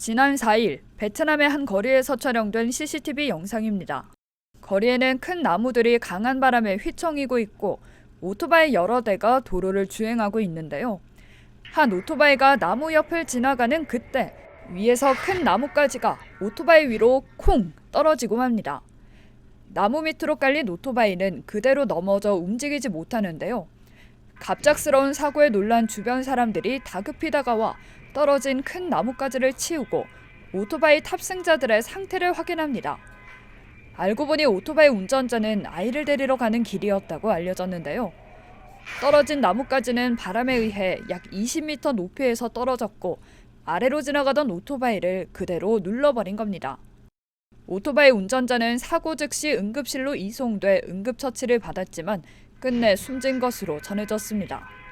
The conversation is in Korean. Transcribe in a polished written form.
지난 4일 베트남의 한 거리에서 촬영된 CCTV 영상입니다. 거리에는 큰 나무들이 강한 바람에 휘청이고 있고 오토바이 여러 대가 도로를 주행하고 있는데요. 한 오토바이가 나무 옆을 지나가는 그때 위에서 큰 나뭇가지가 오토바이 위로 콩 떨어지고 맙니다. 나무 밑으로 깔린 오토바이는 그대로 넘어져 움직이지 못하는데요. 갑작스러운 사고에 놀란 주변 사람들이 다급히 다가와 떨어진 큰 나뭇가지를 치우고 오토바이 탑승자들의 상태를 확인합니다. 알고 보니 오토바이 운전자는 아이를 데리러 가는 길이었다고 알려졌는데요. 떨어진 나뭇가지는 바람에 의해 약 20m 높이에서 떨어졌고 아래로 지나가던 오토바이를 그대로 눌러버린 겁니다. 오토바이 운전자는 사고 즉시 응급실로 이송돼 응급처치를 받았지만 끝내 숨진 것으로 전해졌습니다.